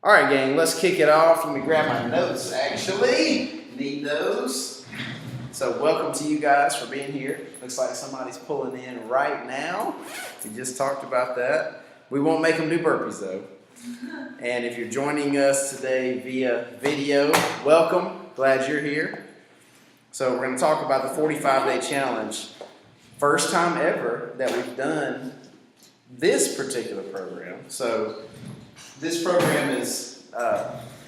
All right, gang, let's kick it off. Let me grab my notes, actually. Need those. So welcome to you guys for being here. Looks like somebody's pulling in right now. We just talked about that. We won't make them do burpees, though. And if you're joining us today via video, welcome. Glad you're here. So we're going to talk about the 45-day challenge. First time ever that we've done this particular program. So this program is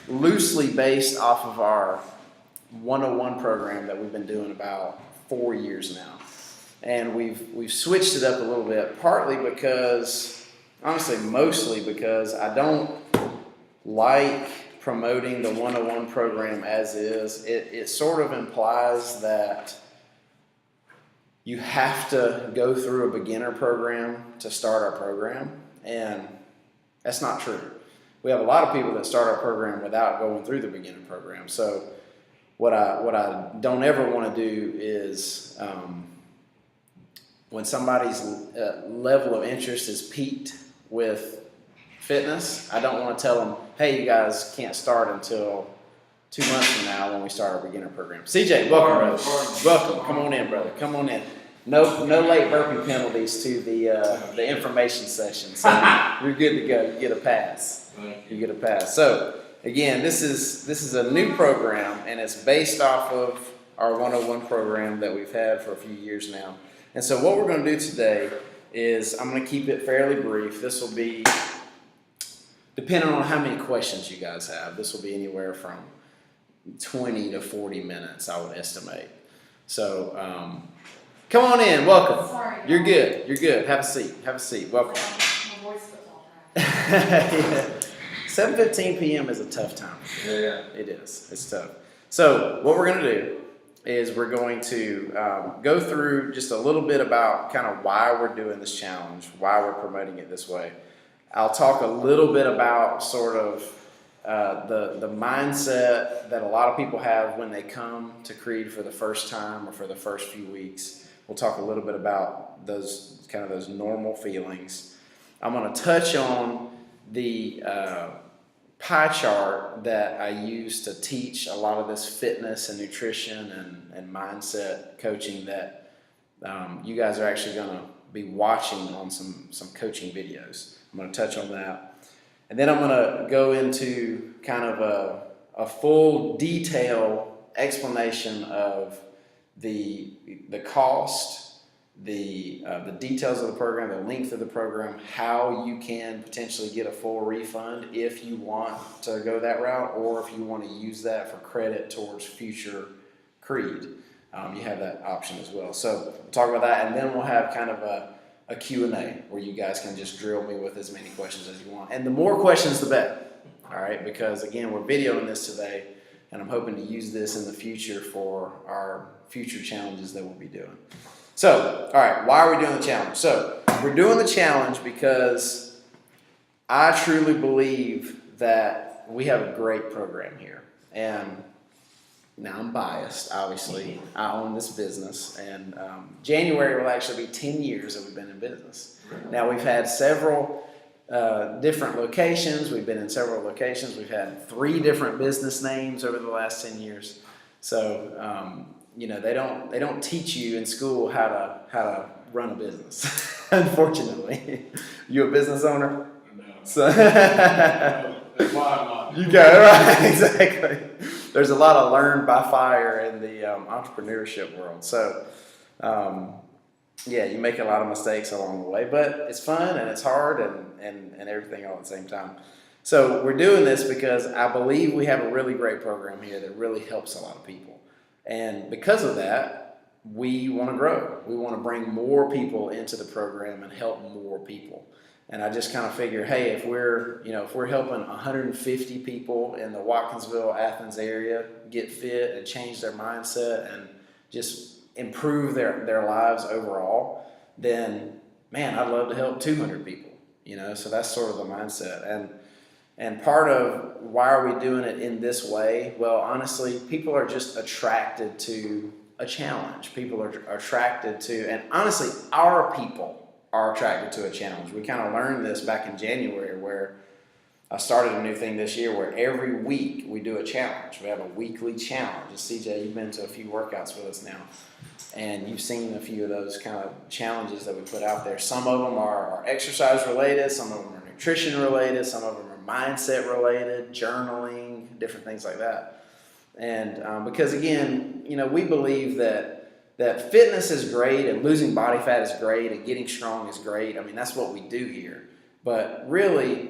loosely based off of our 101 program that we've been doing about 4 years now. And we've switched it up a little bit, partly because, honestly, mostly because I don't like promoting the 101 program as is. It sort of implies that you have to go through a beginner program to start our program, and that's not true. We have a lot of people that start our program without going through the beginner program. So what I don't ever want to do is when somebody's level of interest is peaked with fitness, I don't want to tell them, hey, you guys can't start until 2 months from now when we start our begininer program. CJ, welcome, brother. Welcome. Come on in, brother. Come on in. No late burpee penalties to the information session. So you're good to go. You get a pass. You get a pass. So again, this is a new program, and it's based off of our 101 program that we've had for a few years now. And so what we're going to do today is I'm going to keep it fairly brief. This will be, depending on how many questions you guys have, this will be anywhere from 20 to 40 minutes, I would estimate. So come on in. Welcome. Sorry. You're good. You're good. Have a seat. Have a seat. Welcome. My voice goes all dry. 7:15 p.m. is a tough time. Yeah. It is. It's tough. So what we're going to do is we're going to go through just a little bit about kind of why we're doing this challenge, why we're promoting it this way. I'll talk a little bit about sort of the mindset that a lot of people have when they come to Creed for the first time or for the first few weeks. We'll talk a little bit about those normal feelings. I'm going to touch on the pie chart that I use to teach a lot of this fitness and nutrition and mindset coaching that you guys are actually going to be watching on some coaching videos. I'm going to touch on that. And then I'm going to go into kind of a full detail explanation of the cost, the details of the program, the length of the program, how you can potentially get a full refund if you want to go that route, or if you want to use that for credit towards future Creed. You have that option as well. So we'll talk about that, and then we'll have kind of a Q&A where you guys can just drill me with as many questions as you want. And the more questions, the better. All right, because again, we're videoing this today, and I'm hoping to use this in the future for our future challenges that we'll be doing. So, all right, why are we doing the challenge? So, we're doing the challenge because I truly believe that we have a great program here. And now I'm biased, obviously. I own this business, and January will actually be 10 years that we've been in business. Now, we've had several different locations. We've been in several locations. We've had 3 different business names over the last 10 years. So, they don't teach you in school how to run a business. Unfortunately, you a business owner? No. So That's why I'm not. you got it right. Exactly. There's a lot of learn by fire in the entrepreneurship world. So, you make a lot of mistakes along the way, but it's fun and it's hard and everything all at the same time. So we're doing this because I believe we have a really great program here that really helps a lot of people. And because of that, we want to grow. We want to bring more people into the program and help more people. And I just kind of figure, hey, if we're helping 150 people in the Watkinsville, Athens area get fit and change their mindset and just improve their lives overall, then man, I'd love to help 200 people. So that's sort of the mindset. And part of why are we doing it in this way? Well, honestly, people are just attracted to a challenge. People are attracted to, and honestly, our people are attracted to a challenge. We kind of learned this back in January where I started a new thing this year where every week we do a challenge. We have a weekly challenge. And CJ, you've been to a few workouts with us now, and you've seen a few of those kind of challenges that we put out there. Some of them are exercise related, some of them are nutrition related, some of them are mindset related, journaling, different things like that. And because again, we believe that fitness is great and losing body fat is great and getting strong is great. I mean, that's what we do here. But really,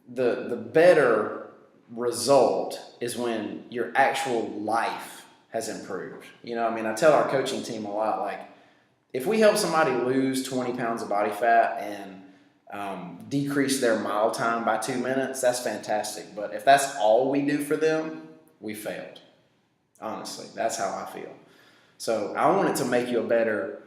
the better result is when your actual life has improved. I tell our coaching team a lot, like, if we help somebody lose 20 pounds of body fat and decrease their mile time by 2 minutes, that's fantastic. But if that's all we do for them, we failed. Honestly, that's how I feel. So I want it to make you a better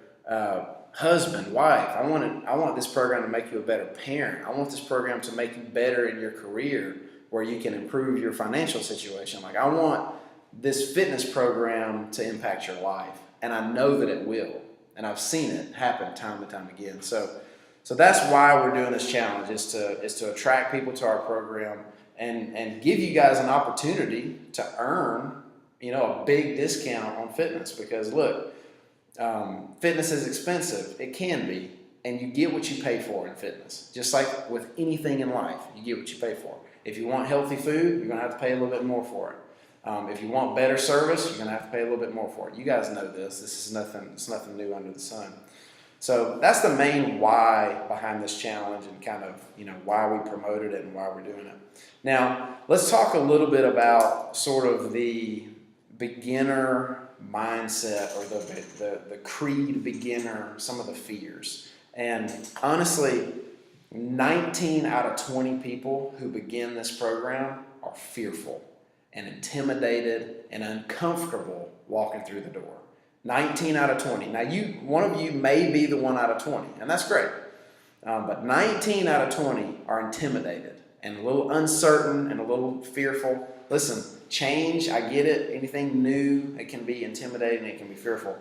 husband, wife. I want this program to make you a better parent. I want this program to make you better in your career where you can improve your financial situation. Like, I want this fitness program to impact your life, and I know that it will. And I've seen it happen time and time again. So that's why we're doing this challenge, is to attract people to our program and give you guys an opportunity to earn, a big discount on fitness. Because look, fitness is expensive. It can be, and you get what you pay for in fitness. Just like with anything in life, you get what you pay for. If you want healthy food, you're gonna have to pay a little bit more for it. If you want better service, you're gonna have to pay a little bit more for it. You guys know this. This is nothing. It's nothing new under the sun. So that's the main why behind this challenge, and kind of why we promoted it and why we're doing it. Now let's talk a little bit about sort of the beginner mindset, or the creed beginner, some of the fears. And honestly, 19 out of 20 people who begin this program are fearful and intimidated and uncomfortable walking through the door. 19 out of 20. Now, one of you may be the 1 out of 20, and that's great. But 19 out of 20 are intimidated and a little uncertain and a little fearful. Listen, change, I get it. Anything new, it can be intimidating, it can be fearful.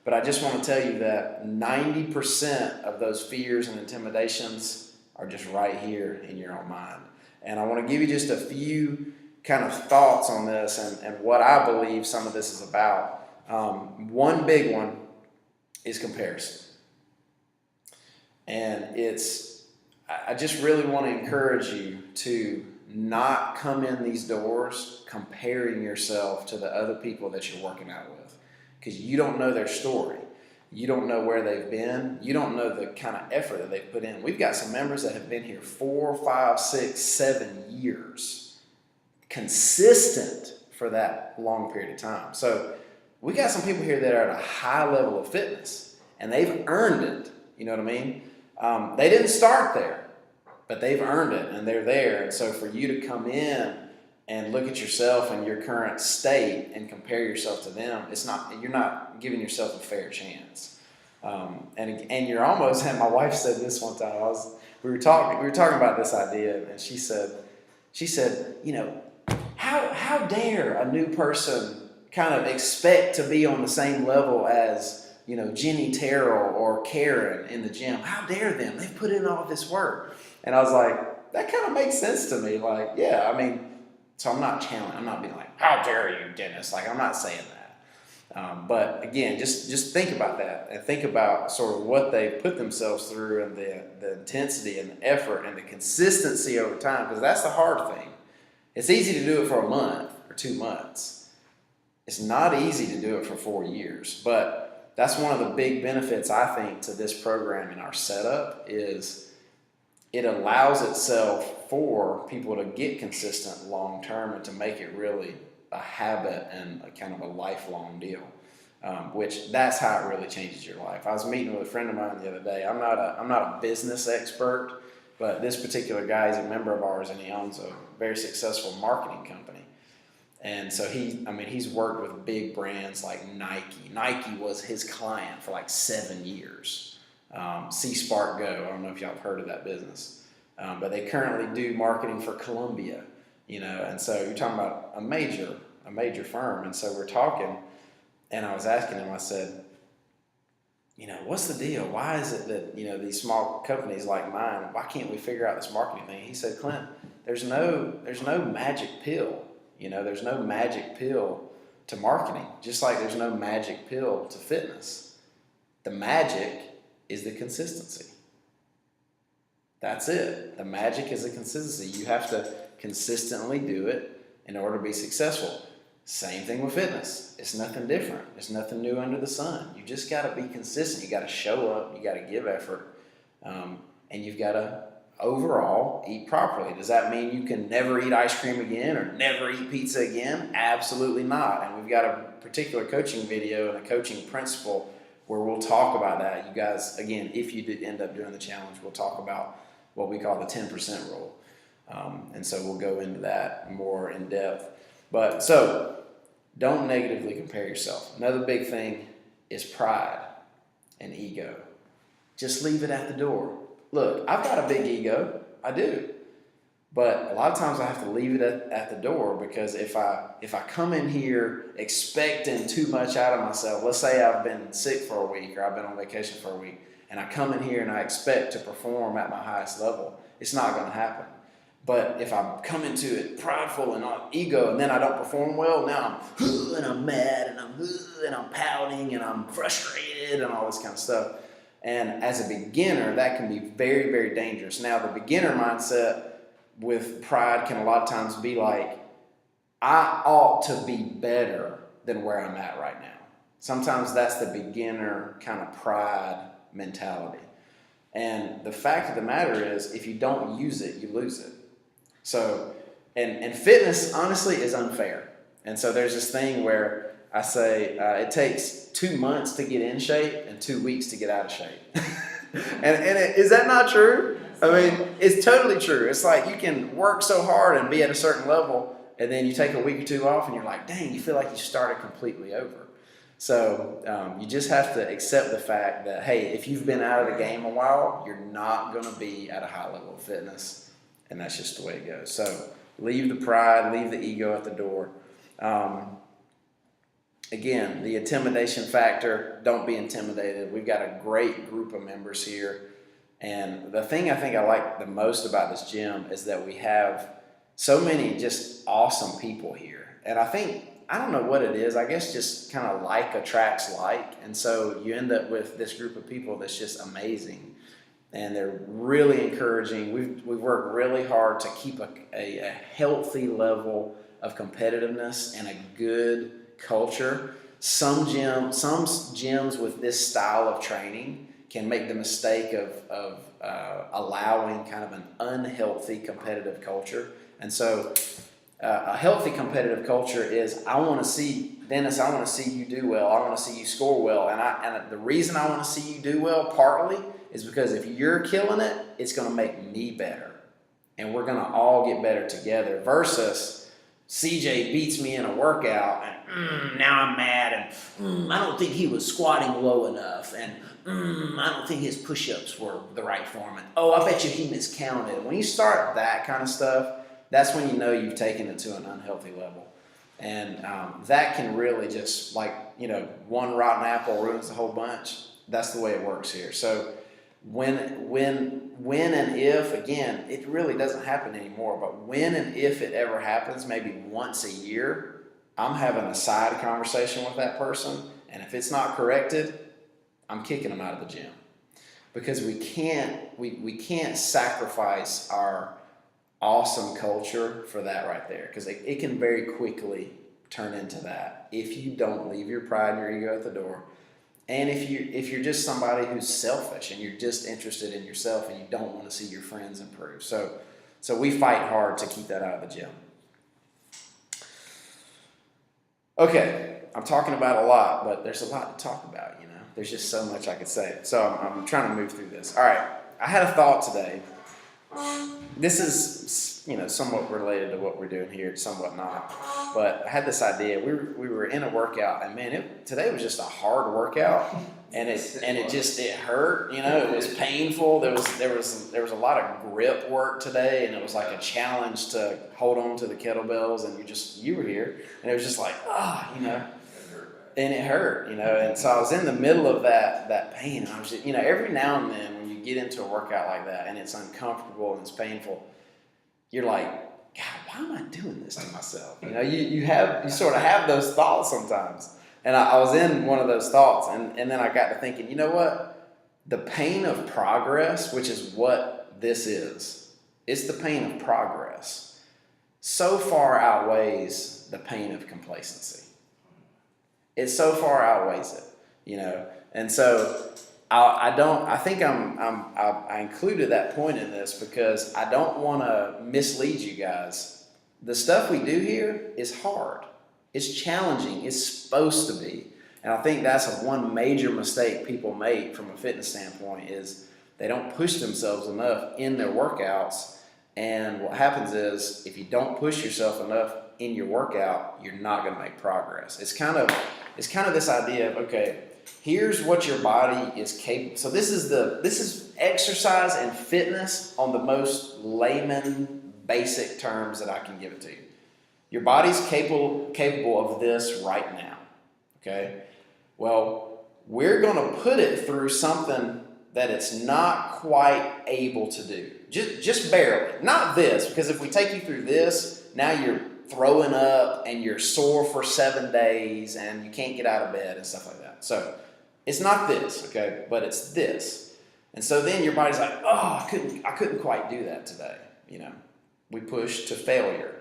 But I just want to tell you that 90% of those fears and intimidations are just right here in your own mind. And I want to give you just a few kind of thoughts on this and what I believe some of this is about. One big one is comparison. And I just really want to encourage you to not come in these doors comparing yourself to the other people that you're working out with, because you don't know their story. You don't know where they've been. You don't know the kind of effort that they've put in. We've got some members that have been here 4, 5, 6, 7 years, consistent for that long period of time. So we got some people here that are at a high level of fitness, and they've earned it. You know what I mean? They didn't start there, but they've earned it, and they're there. And so for you to come in and look at yourself and your current state and compare yourself to them, you're not giving yourself a fair chance. And you're almost, and my wife said this one time, we were talking about this idea, and she said, how dare a new person kind of expect to be on the same level as, Jenny Terrell or Karen in the gym? How dare them? They've put in all this work. And I was like, that kind of makes sense to me. Like, yeah, so I'm not challenging. I'm not being like, how dare you, Dennis? Like, I'm not saying that. But again, just think about that, and think about sort of what they put themselves through, and the intensity and the effort and the consistency over time, because that's the hard thing. It's easy to do it for a month or 2 months. It's not easy to do it for 4 years, but that's one of the big benefits, I think, to this program and our setup is it allows itself for people to get consistent long term and to make it really a habit and a kind of a lifelong deal, which that's how it really changes your life. I was meeting with a friend of mine the other day. I'm not a business expert, but this particular guy is a member of ours, and he owns a very successful marketing company. And so he's worked with big brands like Nike. Nike was his client for like 7 years. C-Spark Go, I don't know if y'all have heard of that business. But they currently do marketing for Columbia, and so you're talking about a major firm. And so we're talking, and I was asking him, I said, what's the deal? Why is it that, these small companies like mine, why can't we figure out this marketing thing? He said, Clint, there's no magic pill. You know, there's no magic pill to marketing, just like there's no magic pill to fitness. The magic is the consistency. That's it. The magic is the consistency. You have to consistently do it in order to be successful. Same thing with fitness. It's nothing different. There's nothing new under the sun. You just got to be consistent. You got to show up. You got to give effort. And you've got to overall eat properly. Does that mean you can never eat ice cream again or never eat pizza again? Absolutely not. And we've got a particular coaching video and a coaching principle where we'll talk about that. You guys, again, if you did end up doing the challenge, we'll talk about what we call the 10% rule. And so we'll go into that more in depth. But so don't negatively compare yourself. Another big thing is pride and ego. Just leave it at the door. Look, I've got a big ego. I do. But a lot of times I have to leave it at the door, because if I come in here expecting too much out of myself, let's say I've been sick for a week or I've been on vacation for a week, and I come in here and I expect to perform at my highest level, it's not going to happen. But if I come into it prideful and ego, and then I don't perform well, now I'm mad and I'm pouting and I'm frustrated and all this kind of stuff. And as a beginner, that can be very, very dangerous. Now, the beginner mindset with pride can a lot of times be like, I ought to be better than where I'm at right now. Sometimes that's the beginner kind of pride mentality. And the fact of the matter is, if you don't use it, you lose it. So, and fitness, honestly, is unfair. And so there's this thing where I say it takes 2 months to get in shape and 2 weeks to get out of shape. Is that not true? I mean, it's totally true. It's like you can work so hard and be at a certain level, and then you take a week or two off and you're like, dang, you feel like you started completely over. So you just have to accept the fact that, hey, if you've been out of the game a while, you're not going to be at a high level of fitness. And that's just the way it goes. So leave the pride, leave the ego at the door. Again, the intimidation factor, don't be intimidated. We've got a great group of members here. And the thing I think I like the most about this gym is that we have so many just awesome people here. And I don't know what it is. I guess just kind of like attracts like. And so you end up with this group of people that's just amazing. And they're really encouraging. We've worked really hard to keep a healthy level of competitiveness and a good culture. Some gyms with this style of training can make the mistake of allowing kind of an unhealthy competitive culture. And so a healthy competitive culture is, I want to see, Dennis, I want to see you do well. I want to see you score well. And the reason I want to see you do well, partly, is because if you're killing it, it's going to make me better. And we're going to all get better together, versus CJ beats me in a workout and now I'm mad and I don't think he was squatting low enough and I don't think his push-ups were the right form. And oh, I bet you he miscounted. When you start that kind of stuff, that's when you know you've taken it to an unhealthy level. And that can really just, like, one rotten apple ruins the whole bunch. That's the way it works here. So when and if, again, it really doesn't happen anymore, but when and if it ever happens, maybe once a year, I'm having a side conversation with that person, and if it's not corrected, I'm kicking them out of the gym. Because we can't sacrifice our awesome culture for that right there, because it can very quickly turn into that if you don't leave your pride and your ego at the door. And if you're just somebody who's selfish and you're just interested in yourself and you don't want to see your friends improve. So we fight hard to keep that out of the gym. Okay, I'm talking about a lot, but there's a lot to talk about, There's just so much I could say. So I'm trying to move through this. All right, I had a thought today. This is, somewhat related to what we're doing here, somewhat not. But I had this idea. We were in a workout, and man, today was just a hard workout, and it hurt. It was painful. There was a lot of grip work today, and it was like a challenge to hold on to the kettlebells. And you were here, and it was just like and it hurt, And so I was in the middle of that pain. And I was just, every now and then when you get into a workout like that and it's uncomfortable and it's painful, you're like, God, why am I doing this to myself? You know, you sort of have those thoughts sometimes. And I was in one of those thoughts, and then I got to thinking, you know what? The pain of progress, which is what this is, it's the pain of progress, so far outweighs the pain of complacency. It so far outweighs it, you know. And so I think I included that point in this because I don't want to mislead you guys. The stuff we do here is hard. It's challenging. It's supposed to be. And I think that's one major mistake people make from a fitness standpoint is they don't push themselves enough in their workouts. And what happens is if you don't push yourself enough in your workout, you're not going to make progress. It's kind of this idea of, okay, here's what your body is capable. So this is exercise and fitness on the most layman basic terms that I can give it to you. Your body's capable of this right now. Okay? Well, we're going to put it through something that it's not quite able to do. Just barely. Not this, because if we take you through this, now you're throwing up and you're sore for 7 days and you can't get out of bed and stuff like that. So it's not this, okay, but it's this. And so then your body's like, oh, I couldn't quite do that today. You know, we push to failure.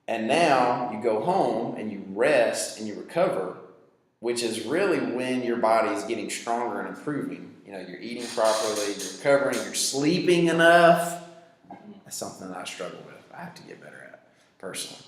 And now you go home and you rest and you recover, which is really when your body is getting stronger and improving. You know, you're eating properly, you're recovering, you're sleeping enough. That's something that I struggle with. I have to get better at personally.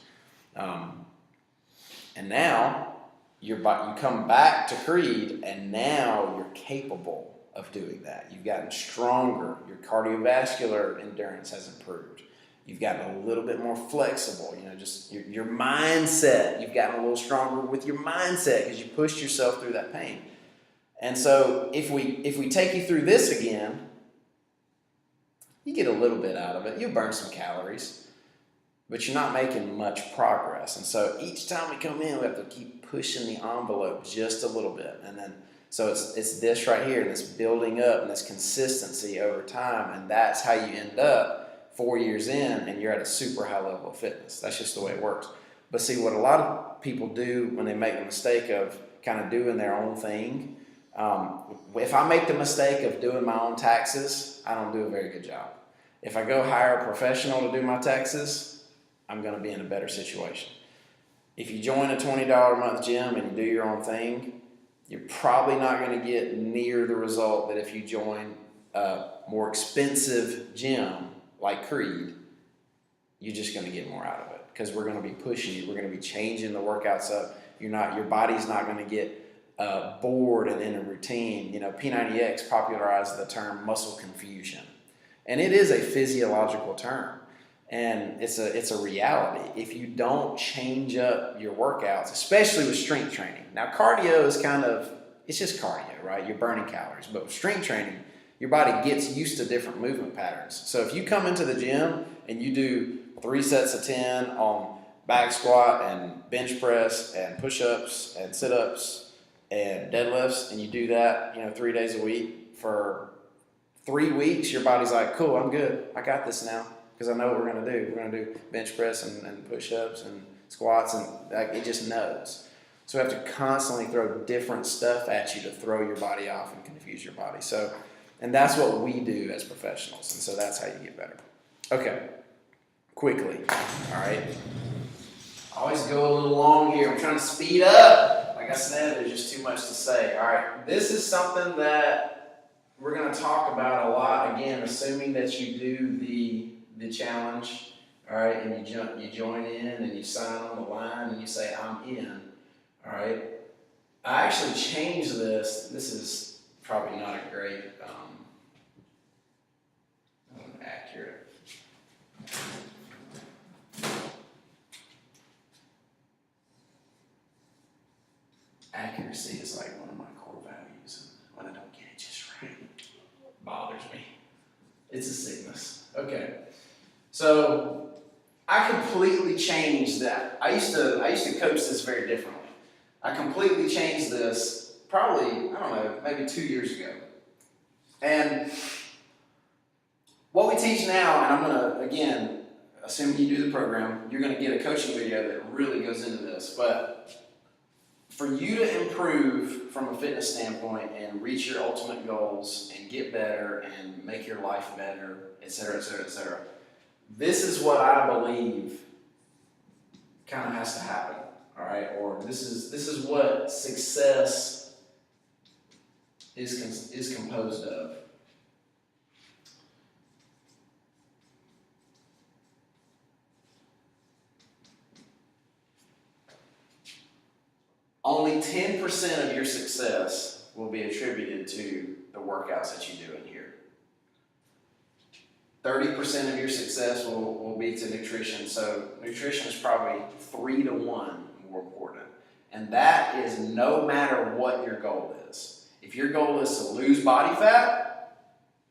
And now you come back to Creed, and now you're capable of doing that. You've gotten stronger. Your cardiovascular endurance has improved. You've gotten a little bit more flexible. You know, just your mindset. You've gotten a little stronger with your mindset because you pushed yourself through that pain. And so if we take you through this again, you get a little bit out of it. You'll burn some calories, but you're not making much progress. And so each time we come in, we have to keep pushing the envelope just a little bit. And then, so it's this right here, this building up and this consistency over time. And that's how you end up 4 years in and you're at a super high level of fitness. That's just the way it works. But see, what a lot of people do when they make the mistake of kind of doing their own thing, if I make the mistake of doing my own taxes, I don't do a very good job. If I go hire a professional to do my taxes, I'm going to be in a better situation. If you join a $20 a month gym and you do your own thing, you're probably not going to get near the result that if you join a more expensive gym like Creed, you're just going to get more out of it because we're going to be pushing you. We're going to be changing the workouts up. Your body's not going to get bored and in a routine. You know, P90X popularized the term muscle confusion, and it is a physiological term. And it's a reality. If you don't change up your workouts, especially with strength training. Now, cardio is it's just cardio, right? You're burning calories. But with strength training, your body gets used to different movement patterns. So if you come into the gym and you do 3 sets of 10 on back squat and bench press and push-ups and sit-ups and deadlifts, and you do that, 3 days a week for 3 weeks, your body's like, cool, I'm good. I got this now. Because I know what we're going to do. We're going to do bench press and push-ups and squats, and it just knows. So we have to constantly throw different stuff at you to throw your body off and confuse your body. So, and that's what we do as professionals, and so that's how you get better. Okay, quickly, all right? I always go a little long here. I'm trying to speed up. Like I said, there's just too much to say. All right, this is something that we're going to talk about a lot, again, assuming that you do the challenge, all right, and you join in and you sign on the line and you say, I'm in, all right. I actually changed this. This is probably not a great, accurate. Accuracy is like one of my core values, and when I don't get it just right, it bothers me. It's a sickness. Okay. So I completely changed that. I used to coach this very differently. I completely changed this probably, I don't know, maybe 2 years ago. And what we teach now, and I'm going to, again, assuming you do the program, you're going to get a coaching video that really goes into this. But for you to improve from a fitness standpoint and reach your ultimate goals and get better and make your life better, et cetera, et cetera, et cetera, this is what I believe kind of has to happen, all right? Or this is what success is composed of. Only 10% of your success will be attributed to the workouts that you do in here. 30% of your success will be to nutrition. So nutrition is probably 3 to 1 more important. And that is no matter what your goal is. If your goal is to lose body fat,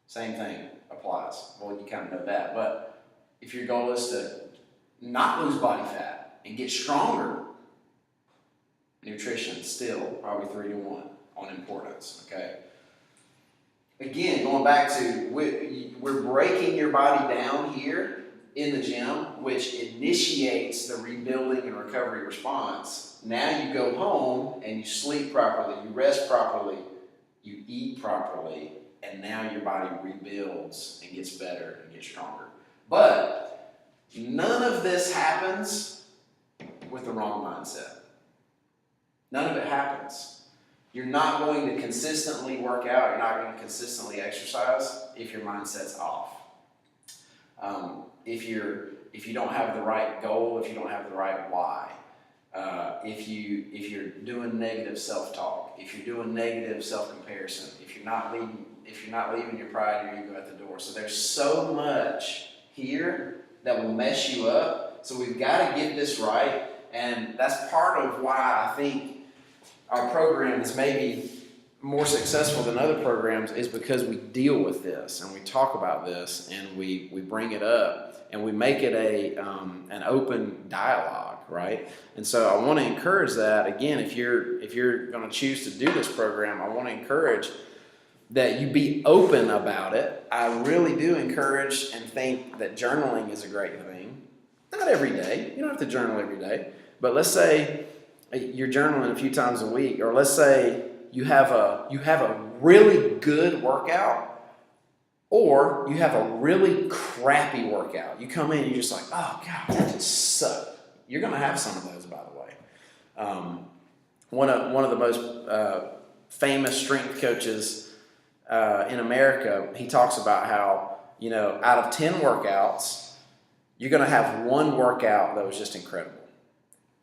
same thing applies. Well, you kind of know that. But if your goal is to not lose body fat and get stronger, nutrition still probably 3 to 1 on importance, okay? Again, going back to, we're breaking your body down here in the gym, which initiates the rebuilding and recovery response. Now you go home and you sleep properly, you rest properly, you eat properly, and now your body rebuilds and gets better and gets stronger. But none of this happens with the wrong mindset. None of it happens. You're not going to consistently work out, you're not going to consistently exercise if your mindset's off. If you don't have the right goal, if you don't have the right why, if you're doing negative self-talk, if you're doing negative self-comparison, if you're not leaving your pride, your ego at the door. So there's so much here that will mess you up. So we've got to get this right, and that's part of why I think our program is maybe more successful than other programs, is because we deal with this and we talk about this and we bring it up and we make it an open dialogue, right? And so I want to encourage that. Again, if you're going to choose to do this program, I want to encourage that you be open about it. I really do encourage and think that journaling is a great thing. Not every day. You don't have to journal every day. But let's say you're journaling a few times a week, or let's say you have a really good workout, or you have a really crappy workout. You come in and you're just like, oh God, that just sucked. You're going to have some of those, by the way. One of the most famous strength coaches in America, he talks about how, out of 10 workouts, you're going to have one workout that was just incredible.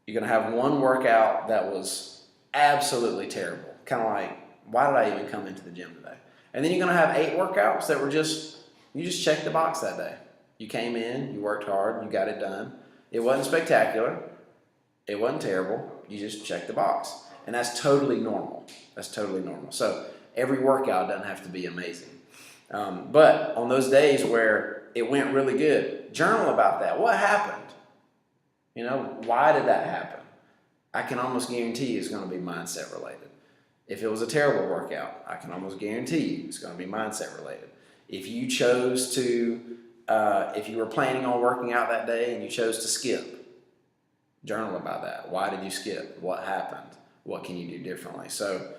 You're going to have one workout that was absolutely terrible. Kind of like, why did I even come into the gym today? And then you're going to have 8 workouts that were you just checked the box that day. You came in, you worked hard, you got it done. It wasn't spectacular. It wasn't terrible. You just checked the box. And that's totally normal. That's totally normal. So every workout doesn't have to be amazing. But on those days where it went really good, journal about that. What happened? Why did that happen? I can almost guarantee you it's going to be mindset related. If it was a terrible workout, I can almost guarantee you it's going to be mindset related. If you chose to, if you were planning on working out that day and you chose to skip, journal about that. Why did you skip? What happened? What can you do differently? So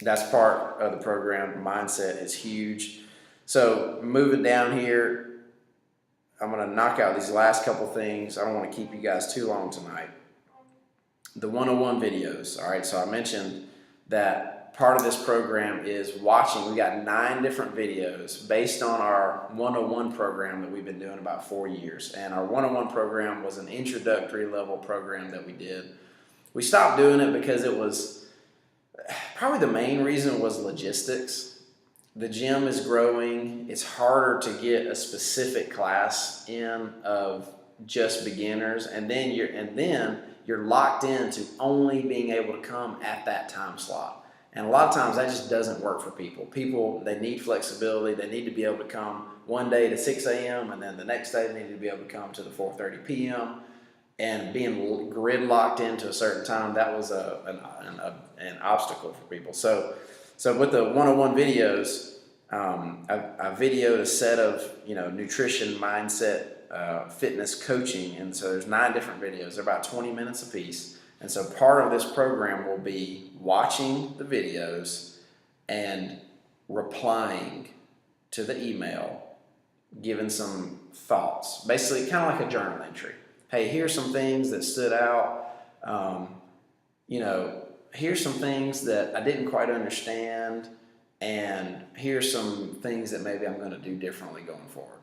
that's part of the program. Mindset is huge. So moving down here, I'm going to knock out these last couple things. I don't want to keep you guys too long tonight. The 101 videos. All right, so I mentioned that part of this program is watching. We got 9 different videos based on our 101 program that we've been doing about 4 years. And our 101 program was an introductory level program that we did. We stopped doing it because it was, probably the main reason was logistics. The gym is growing. It's harder to get a specific class in of just beginners, and then you're locked into only being able to come at that time slot. And a lot of times that just doesn't work for people. People, they need flexibility. They need to be able to come one day to 6 a.m. and then the next day they need to be able to come to the 4:30 p.m. And being grid locked into a certain time, that was an obstacle for people. So with the 101 videos, I videoed a set of nutrition mindset fitness coaching, and so there's 9 different videos. They're about 20 minutes a piece, and so part of this program will be watching the videos and replying to the email, giving some thoughts, basically kind of like a journal entry. Hey, here's some things that stood out. Here's some things that I didn't quite understand, and here's some things that maybe I'm going to do differently going forward.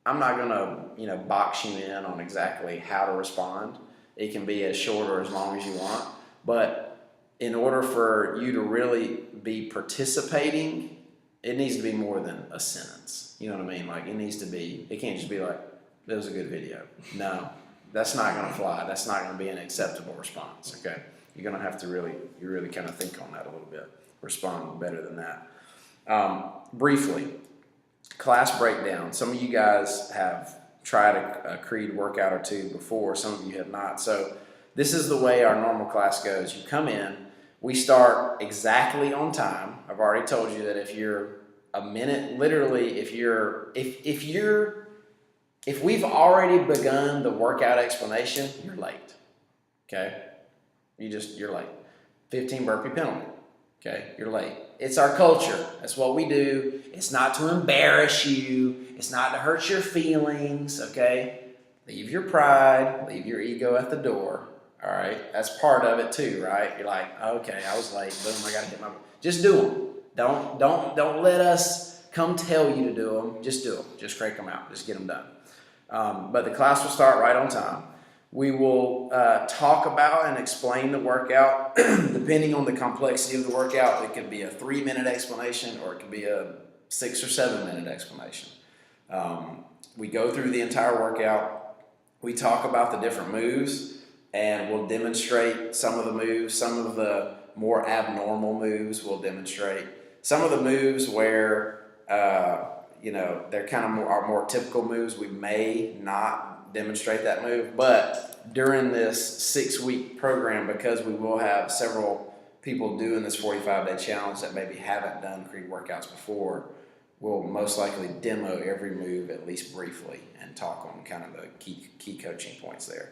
I'm not going to, box you in on exactly how to respond. It can be as short or as long as you want, but in order for you to really be participating, it needs to be more than a sentence. You know what I mean? Like it can't just be like, that was a good video. No, that's not going to fly. That's not going to be an acceptable response, okay? You're going to have to really kind of think on that a little bit, respond better than that. Briefly, class breakdown. Some of you guys have tried a Creed workout or two before. Some of you have not. So this is the way our normal class goes. You come in, we start exactly on time. I've already told you that if you're a minute, literally, if we've already begun the workout explanation, you're late. Okay? You're late. 15 burpee penalty. Okay? You're late. It's our culture. That's what we do. It's not to embarrass you. It's not to hurt your feelings. Okay? Leave your pride, leave your ego at the door. All right? That's part of it too, right? You're like, okay, I was late. Boom, I got to hit my... Just do them. Don't let us come tell you to do them. Just do them. Just crank them out. Just get them done. But the class will start right on time. We will talk about and explain the workout. Depending on the complexity of the workout, it could be a 3-minute explanation or it could be a 6 or 7-minute explanation. We go through the entire workout. We talk about the different moves, and we'll demonstrate some of the moves. Some of the more abnormal moves we'll demonstrate. Some of the moves where they're kind of our more typical moves, we may not demonstrate that move, but during this 6-week program, because we will have several people doing this 45-day challenge that maybe haven't done Creed workouts before, we'll most likely demo every move at least briefly and talk on kind of the key coaching points there.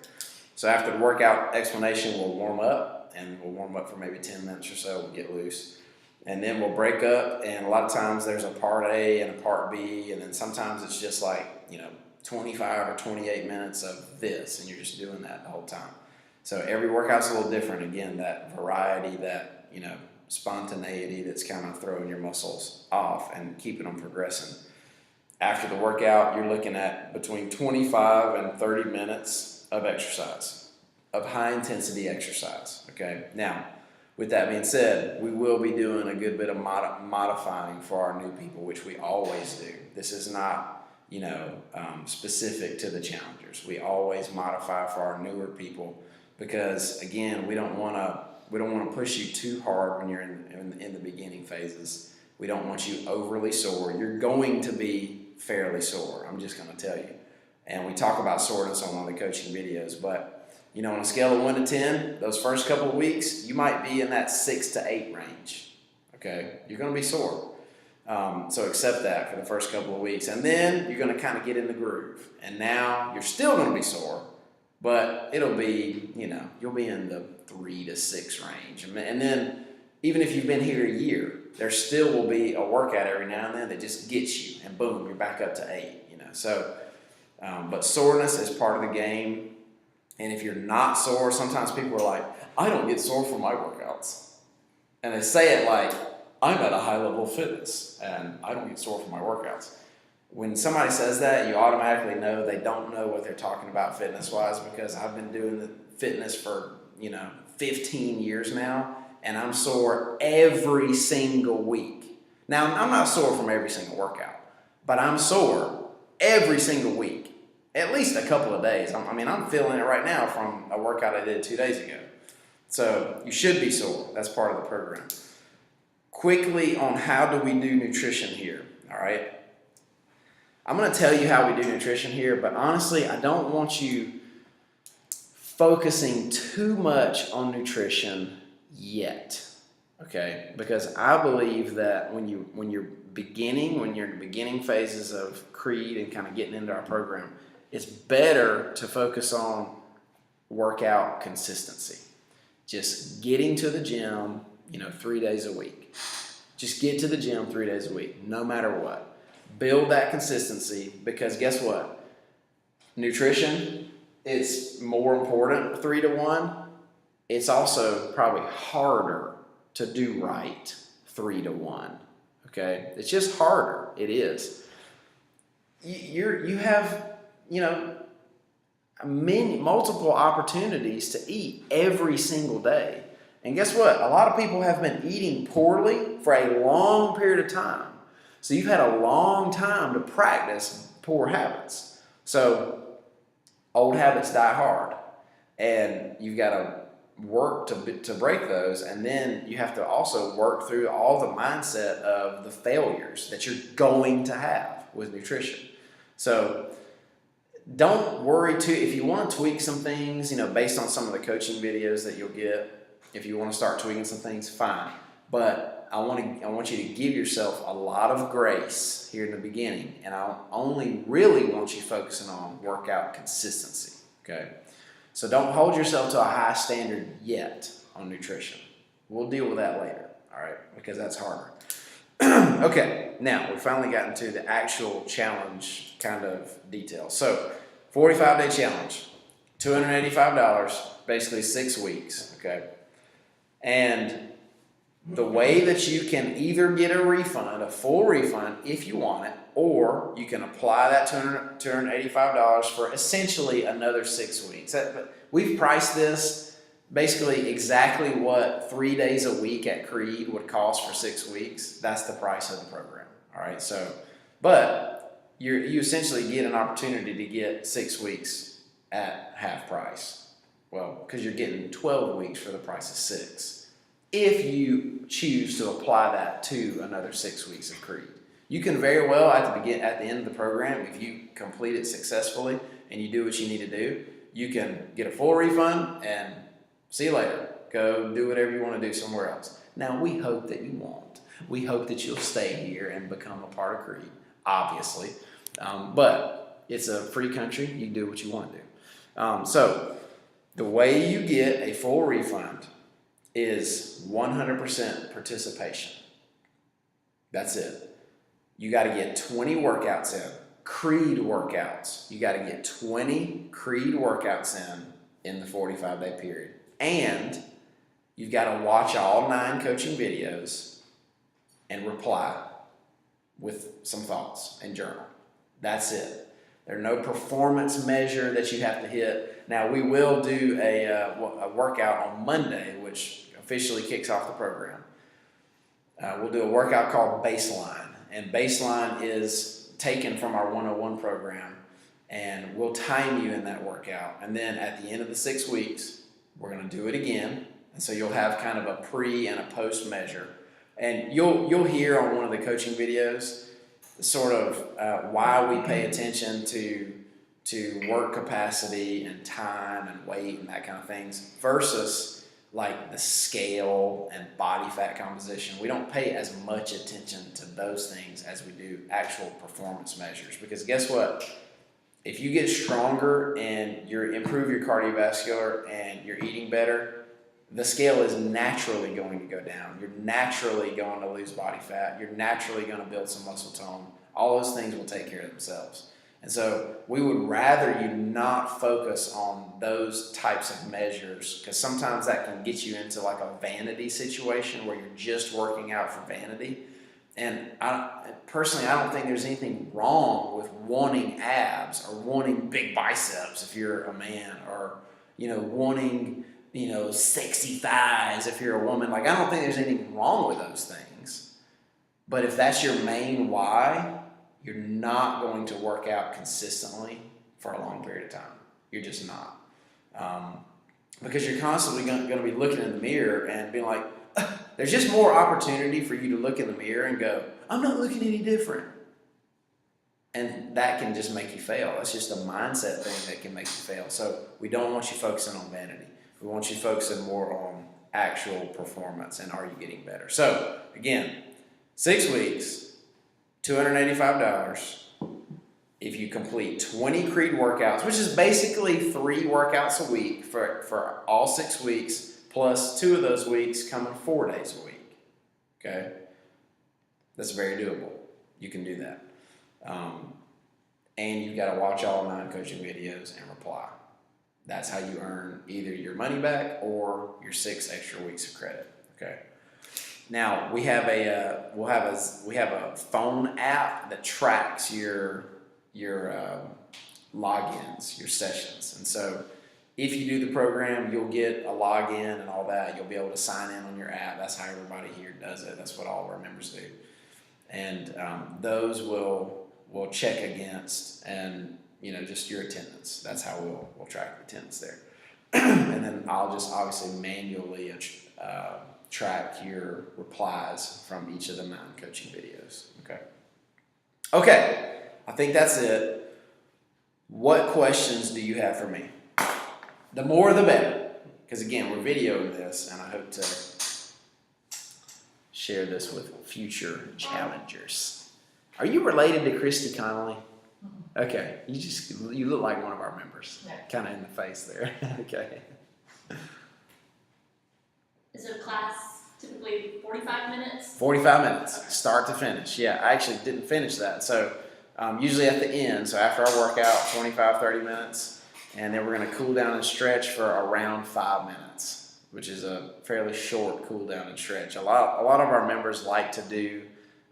So after the workout explanation, we'll warm up, and we'll warm up for maybe 10 minutes or so. We'll get loose. And then we'll break up, and a lot of times there's a part A and a part B, and then sometimes it's just like, 25 or 28 minutes of this, and you're just doing that the whole time. So every workout's a little different. Again, that variety, that, spontaneity that's kind of throwing your muscles off and keeping them progressing. After the workout, you're looking at between 25 and 30 minutes of exercise, of high-intensity exercise, okay? Now, with that being said, we will be doing a good bit of modifying for our new people, which we always do. This is not, specific to the challengers. We always modify for our newer people because, again, we don't want to push you too hard when you're in the beginning phases. We don't want you overly sore. You're going to be fairly sore. I'm just going to tell you. And we talk about soreness on one of the coaching videos, but on a scale of 1 to 10, those first couple of weeks, you might be in that 6 to 8 range. Okay, you're going to be sore. So accept that for the first couple of weeks. And then you're going to kind of get in the groove. And now you're still going to be sore, but it'll be, you'll be in the 3 to 6 range. And then even if you've been here a year, there still will be a workout every now and then that just gets you. And boom, you're back up to 8, So, but soreness is part of the game. And if you're not sore, sometimes people are like, I don't get sore from my workouts. And they say it like, I'm at a high level of fitness and I don't get sore from my workouts. When somebody says that, you automatically know they don't know what they're talking about fitness-wise, because I've been doing the fitness for, 15 years now, and I'm sore every single week. Now, I'm not sore from every single workout, but I'm sore every single week, at least a couple of days. I'm feeling it right now from a workout I did 2 days ago. So you should be sore. That's part of the program. Quickly on how do we do nutrition here, all right? I'm going to tell you how we do nutrition here, but honestly, I don't want you focusing too much on nutrition yet, okay? Because I believe that when you're in the beginning phases of Creed and kind of getting into our program, It's better to focus on workout consistency. Just getting to the gym, 3 days a week. Just get to the gym 3 days a week, no matter what. Build that consistency, because guess what? Nutrition, it's more important 3 to 1. It's also probably harder to do right 3 to 1. Okay? It's just harder. It is. You have, multiple opportunities to eat every single day. And guess what? A lot of people have been eating poorly for a long period of time. So you've had a long time to practice poor habits. So old habits die hard. And you've got to work to break those. And then you have to also work through all the mindset of the failures that you're going to have with nutrition. So don't worry if you want to tweak some things, based on some of the coaching videos that you'll get. If you want to start tweaking some things, fine. But I want you to give yourself a lot of grace here in the beginning, and I only really want you focusing on workout consistency. Okay, so don't hold yourself to a high standard yet on nutrition. We'll deal with that later. All right, because that's harder. Okay, now we've finally gotten to the actual challenge kind of details. So, 45-day challenge, $285, basically 6 weeks. Okay. And the way that you can either get a refund, a full refund if you want it, or you can apply that $285 for essentially another 6 weeks. But we've priced this basically exactly what 3 days a week at Creed would cost for 6 weeks. That's the price of the program. All right. So, but you essentially get an opportunity to get 6 weeks at half price. Well, because you're getting 12 weeks for the price of 6. If you choose to apply that to another 6 weeks of Creed, you can very well at the end of the program, if you complete it successfully and you do what you need to do, you can get a full refund and see you later. Go do whatever you want to do somewhere else. Now, we hope that you won't. We hope that you'll stay here and become a part of Creed, obviously. But it's a free country. You can do what you want to do. So the way you get a full refund is 100% participation. That's it. You got to get 20 workouts in, Creed workouts. You got to get 20 Creed workouts in the 45-day period. And you've got to watch all 9 coaching videos and reply with some thoughts and journal. That's it. There's no performance measure that you have to hit. Now, we will do a workout on Monday, which officially kicks off the program. We'll do a workout called Baseline. And Baseline is taken from our 101 program. And we'll time you in that workout. And then at the end of the 6 weeks, we're going to do it again. And so you'll have kind of a pre and a post measure. And you'll hear on one of the coaching videos sort of why we pay attention to work capacity and time and weight and that kind of things versus like the scale and body fat composition. We don't pay as much attention to those things as we do actual performance measures, because guess what? If you get stronger and you improve your cardiovascular and you're eating better, the scale is naturally going to go down. You're naturally going to lose body fat. You're naturally going to build some muscle tone. All those things will take care of themselves. And so we would rather you not focus on those types of measures, because sometimes that can get you into like a vanity situation where you're just working out for vanity. And personally, I don't think there's anything wrong with wanting abs or wanting big biceps if you're a man, or wanting sexy thighs if you're a woman. Like, I don't think there's anything wrong with those things. But if that's your main why, you're not going to work out consistently for a long period of time. You're just not. Because you're constantly going to be looking in the mirror and being like, there's just more opportunity for you to look in the mirror and go, I'm not looking any different. And that can just make you fail. That's just a mindset thing that can make you fail. So we don't want you focusing on vanity. We want you focusing more on actual performance and are you getting better. So again, 6 weeks, $285, if you complete 20 Creed workouts, which is basically 3 workouts a week for all 6 weeks, plus 2 of those weeks coming 4 days a week. Okay? That's very doable. You can do that. And you've got to watch all 9 coaching videos and reply. That's how you earn either your money back or your 6 extra weeks of credit. Okay. Now we have a phone app that tracks your logins, your sessions, and so if you do the program, you'll get a login and all that. You'll be able to sign in on your app. That's how everybody here does it. That's what all of our members do, and those will check against and just your attendance. That's how we'll track the attendance there, and then I'll just obviously manually track your replies from each of the 9 coaching videos. Okay, I think that's it. What questions do you have for me? The more the better, because again, we're videoing this, and I hope to share this with future challengers. Are you related to Christy Connolly? Okay, you look like one of our members, kind of in the face there. Okay. Is it a class typically 45 minutes? 45 minutes, start to finish. Yeah, I actually didn't finish that. So usually at the end, so after our workout, 25, 30 minutes, and then we're going to cool down and stretch for around 5 minutes, which is a fairly short cool down and stretch. A lot of our members like to do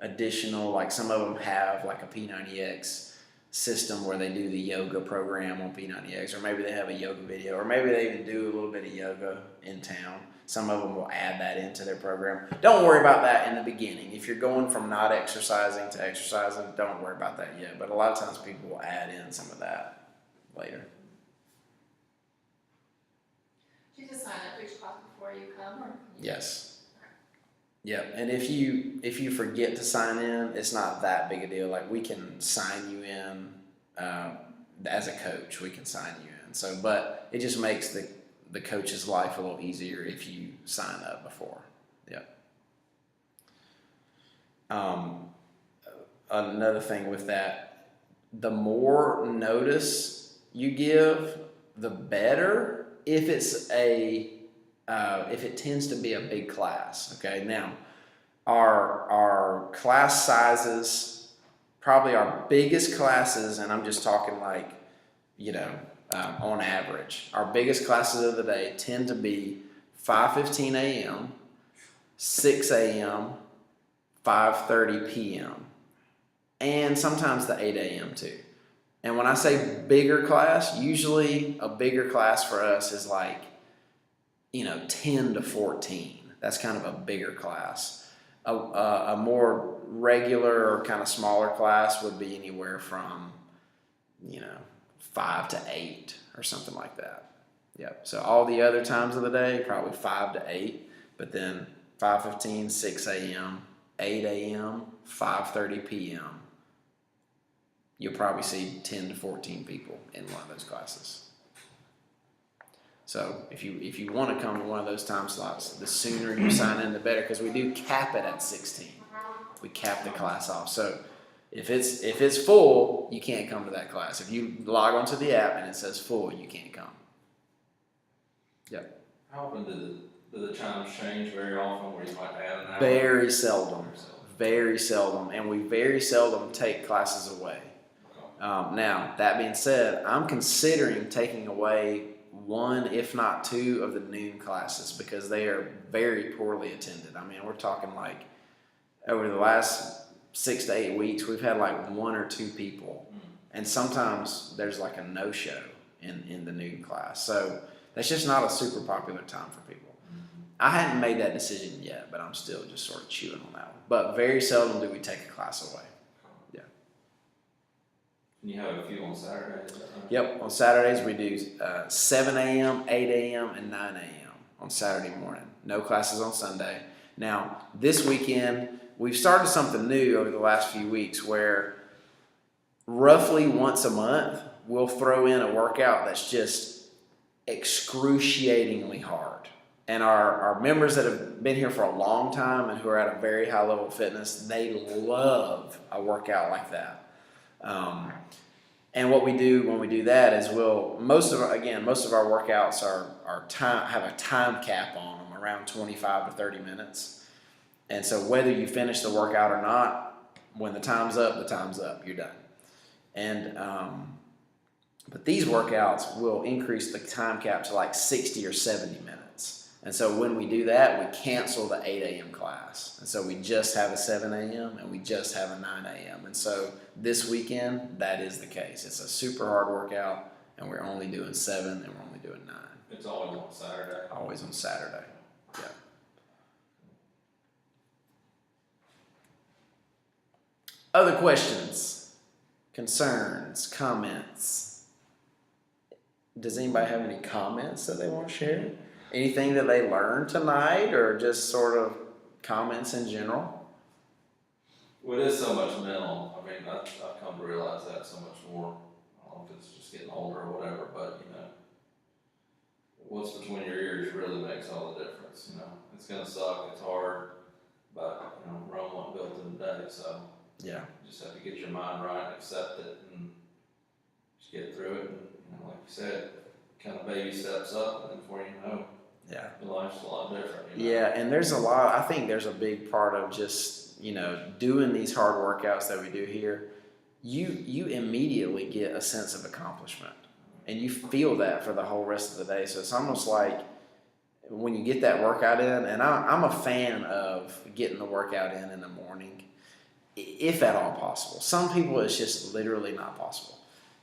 additional, like some of them have like a P90X system where they do the yoga program on P90X, or maybe they have a yoga video, or maybe they even do a little bit of yoga in town. Some of them will add that into their program. Don't worry about that in the beginning. If you're going from not exercising to exercising, don't worry about that yet. But a lot of times people will add in some of that later. Do you just sign up for each class before you come? Or? Yes. Yeah, and if you forget to sign in, it's not that big a deal. Like we can sign you in as a coach. We can sign you in. So, but it just makes the coach's life a little easier if you sign up before. Yep. Another thing with that, the more notice you give, the better. If it tends to be a big class, okay. Now, our class sizes, probably our biggest classes, and I'm just talking like, on average, our biggest classes of the day tend to be 5:15 a.m., 6 a.m., 5:30 p.m., and sometimes the 8 a.m. too. And when I say bigger class, usually a bigger class for us is like, 10 to 14. That's kind of a bigger class. A more regular or kind of smaller class would be anywhere from, 5 to 8 or something like that. Yep. So all the other times of the day, probably 5 to 8, but then 5:15, 6 a.m., 8 a.m., 5:30 p.m. You'll probably see 10 to 14 people in one of those classes. So if you want to come to one of those time slots, the sooner you sign in, the better, because we do cap it at 16. We cap the class off. So if it's full, you can't come to that class. If you log onto the app and it says full, you can't come. Yep. How often do the times change? Very often, where you might add an hour? Very seldom. Very seldom. And we very seldom take classes away. Now, that being said, I'm considering taking away 1, if not 2, of the noon classes because they are very poorly attended. I mean, we're talking like over the last 6 to 8 weeks, we've had like 1 or 2 people. And sometimes there's like a no-show in the noon class. So that's just not a super popular time for people. I hadn't made that decision yet, but I'm still just sort of chewing on that one. But very seldom do we take a class away. Yeah. And you have a few on Saturdays? Yep. On Saturdays we do 7 a.m., 8 a.m., and 9 a.m. on Saturday morning. No classes on Sunday. Now, this weekend, we've started something new over the last few weeks where roughly once a month, we'll throw in a workout that's just excruciatingly hard. And our members that have been here for a long time and who are at a very high level of fitness, they love a workout like that. And what we do when we do that is most of our workouts have a time cap on them, around 25 to 30 minutes. And so whether you finish the workout or not, when the time's up, you're done. And but these workouts will increase the time cap to like 60 or 70 minutes. And so when we do that, we cancel the 8 a.m. class. And so we just have a 7 a.m. and we just have a 9 a.m. And so this weekend, that is the case. It's a super hard workout, and we're only doing 7 and we're only doing 9. It's always on Saturday. Always on Saturday. Yeah. Other questions, concerns, comments? Does anybody have any comments that they want to share? Anything that they learned tonight, or just sort of comments in general? Well, it is so much mental. I mean, I've come to realize that so much more. I don't know if it's just getting older or whatever, but what's between your ears really makes all the difference. It's gonna suck. It's hard, but Rome wasn't built in a day, so Yeah. you just have to get your mind right and accept it and just get through it. And like you said, kind of baby steps up, and before you know, Yeah. your life's a lot different. Yeah, and I think there's a big part of just, doing these hard workouts that we do here. You immediately get a sense of accomplishment, and you feel that for the whole rest of the day. So it's almost like when you get that workout in, and I'm a fan of getting the workout in the morning, if at all possible. Some people, it's just literally not possible.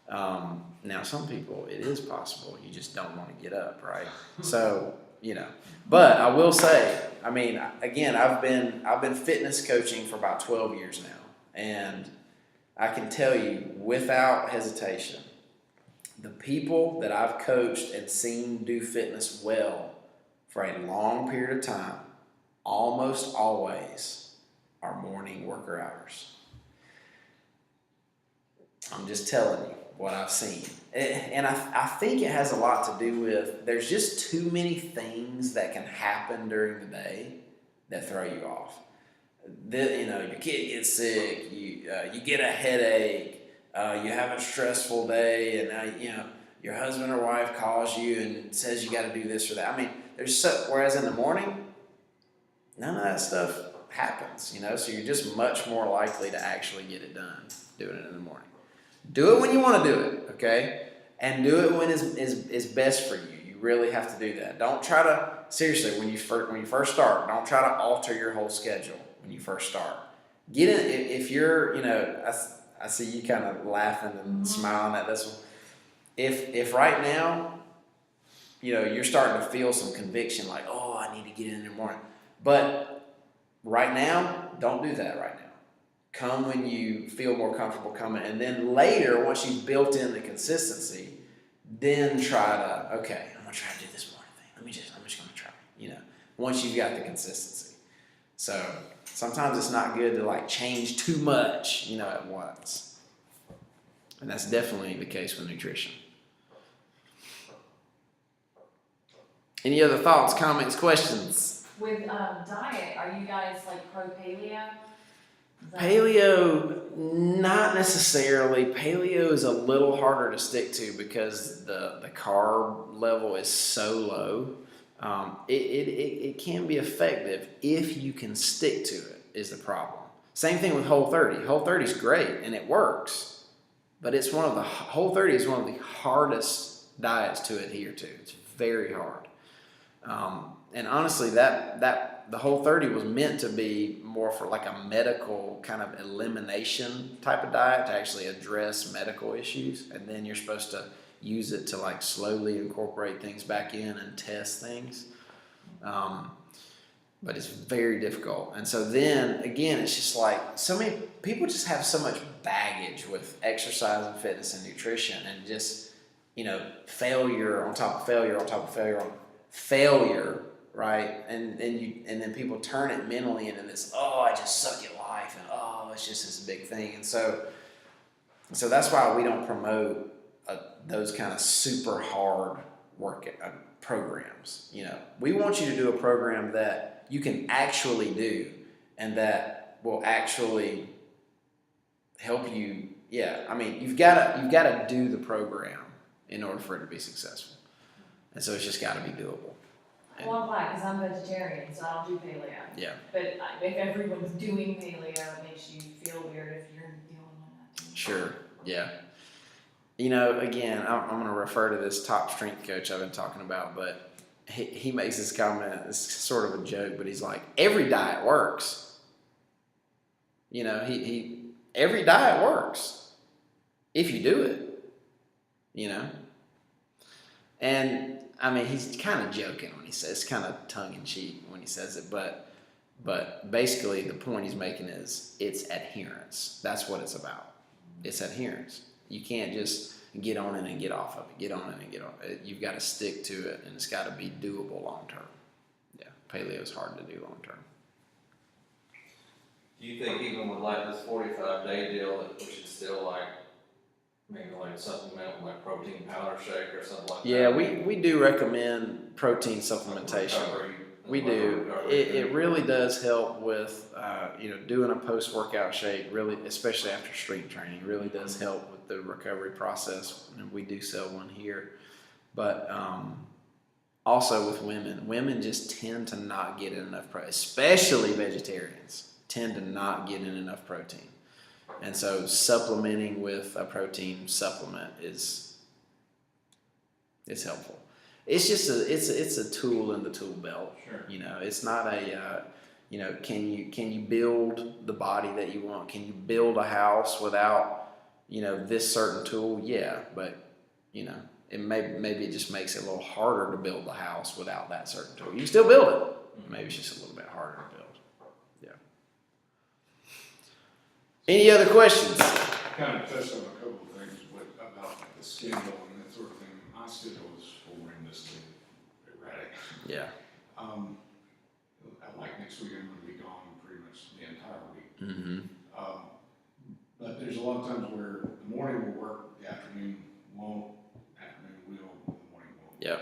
Now, some people, it is possible. You just don't want to get up, right? So, but I will say, I mean, again, I've been fitness coaching for about 12 years now, and I can tell you without hesitation, the people that I've coached and seen do fitness well for a long period of time, almost always are morning worker hours. I'm just telling you what I've seen. And I think it has a lot to do with there's just too many things that can happen during the day that throw you off. Your kid gets sick, you get a headache, you have a stressful day, and now your husband or wife calls you and says you got to do this or that. I mean, whereas in the morning, none of that stuff happens, so you're just much more likely to actually get it done doing it in the morning. Do it when you want to do it, okay? And do it when is best for you. You really have to do that. Don't try to, seriously, when you first start, don't try to alter your whole schedule when you first start. Get in, if you're, I see you kind of laughing and smiling at this one. If right now, you're starting to feel some conviction like, oh, I need to get in the morning. But right now, don't do that right now. Come when you feel more comfortable coming. And then later, once you've built in the consistency, then try to, okay, I'm going to try to do this morning thing. I'm just going to try, once you've got the consistency. So sometimes it's not good to change too much, at once. And that's definitely the case with nutrition. Any other thoughts, comments, questions? With diet, are you guys pro paleo? Paleo, not necessarily. Paleo is a little harder to stick to because the carb level is so low. It can be effective if you can stick to it, is the problem. Same thing with Whole30. Whole30 is great and it works, but Whole30 is one of the hardest diets to adhere to. It's very hard. And honestly, the Whole30 was meant to be more for a medical kind of elimination type of diet to actually address medical issues. And then you're supposed to use it to slowly incorporate things back in and test things. But it's very difficult. And so then again, it's just so many people just have so much baggage with exercise and fitness and nutrition, and just, failure on top of failure on top of failure on failure, right? And then people turn it mentally into this, oh, I just suck at life, and oh, it's just this big thing. And so that's why we don't promote those kind of super hard work programs. We want you to do a program that you can actually do and that will actually help you yeah, I mean, you've gotta do the program in order for it to be successful. And so it's just gotta be doable. And- Well, I'm glad, because I'm vegetarian, so I don't do paleo. yeah. But if everyone's doing paleo, it makes you feel weird if you're the only one not doing it. Sure. Yeah. You know, again, I'm going to refer to this top strength coach I've been talking about, but he makes this comment. It's sort of a joke, but he's like, every diet works. You know, every diet works if you do it. You know, and I mean, he's kind of joking when he says, it's kind of tongue in cheek when he says it, but basically the point he's making is it's adherence. That's what it's about. It's adherence. You can't just get on it and get off of it, get on it and get off it. You've got to stick to it, and it's got to be doable long term. Yeah, paleo is hard to do long term. Do you think even with like this 45-day deal, that we should still like, maybe like supplement with like protein powder shake or something like that? Yeah, we do recommend protein supplementation. Recovery, We do. It really does help with doing a post-workout shake, really, especially after strength training, really does help with the recovery process. And we do sell one here. But also with women just tend to not get in enough protein, especially vegetarians tend to not get in enough protein. And so supplementing with a protein supplement is helpful. It's just it's a tool in the tool belt. Sure. You know, it's not a can you build the body that you want? Can you build a house without this certain tool? Yeah, but it maybe it just makes it a little harder to build the house without that certain tool. You can still build it. Maybe it's just a little bit harder to build. Yeah. Any other questions? Kind of touched on a couple of things about the schedule and that sort of thing. My schedule is horrendously erratic. Yeah. Like next week, I'm going to be gone pretty much the entire week. Mm-hmm. But there's a lot of times where the morning will work, the afternoon won't, afternoon will, the morning won't. Yep.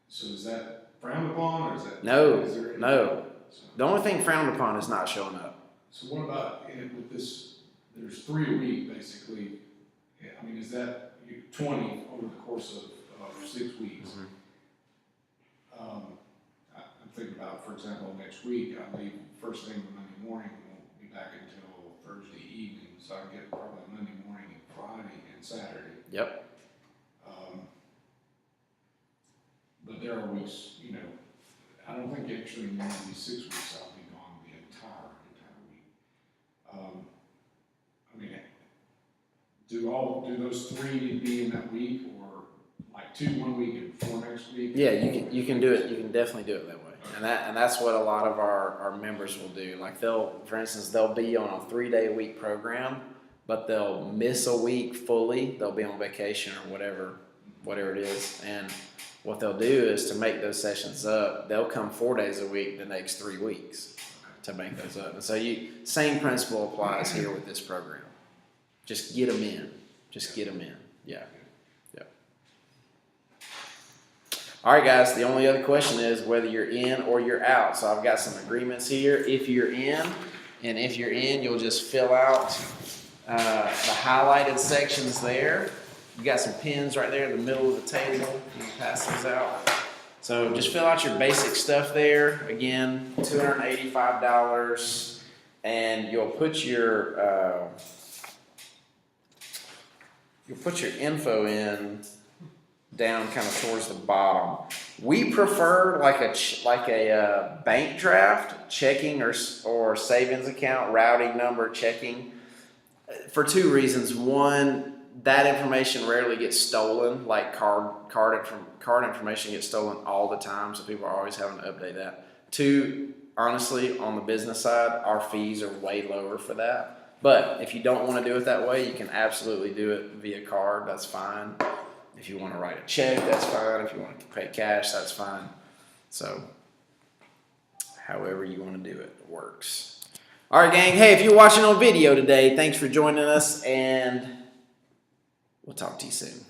So is that frowned upon, or is that? No, is there any- no. So, The only thing frowned upon is not showing up. so what about with this, there's 3 a week basically. Yeah, I mean, is that 20 over the course of 6 weeks? Mhm. I'm thinking about, for example, next week, I leave first thing Monday morning, and won't be back until Thursday evening, so I get probably Monday morning and Friday and Saturday. Yep. But there are weeks, I don't think actually in these 6 weeks I'll be gone the entire week. I mean, do those 3 need to be in that week, or like 2 1 week and 4 next week? Yeah, you can do it. You can definitely do it that way. And that's what a lot of our members will do. Like for instance, they'll be on a 3-day-a-week program, but they'll miss a week fully. They'll be on vacation or whatever it is. And what they'll do is to make those sessions up, they'll come 4 days a week the next 3 weeks to make those up. And so same principle applies here with this program. Just get them in. Just get them in. Yeah. All right, guys, the only other question is whether you're in or you're out. So I've got some agreements here. If you're in, you'll just fill out the highlighted sections there. You got some pins right there in the middle of the table. You can pass those out. So just fill out your basic stuff there. Again, $285, and you'll put your info in down kind of towards the bottom. We prefer like a bank draft, checking or savings account, routing number, checking, for 2 reasons. One, that information rarely gets stolen. Like card information gets stolen all the time, so people are always having to update that. 2, honestly, on the business side, our fees are way lower for that. But if you don't want to do it that way, you can absolutely do it via card. That's fine. If you want to write a check, that's fine. If you want to pay cash, that's fine. So, however you want to do it, it works. All right, gang. Hey, if you're watching on video today, thanks for joining us, and we'll talk to you soon.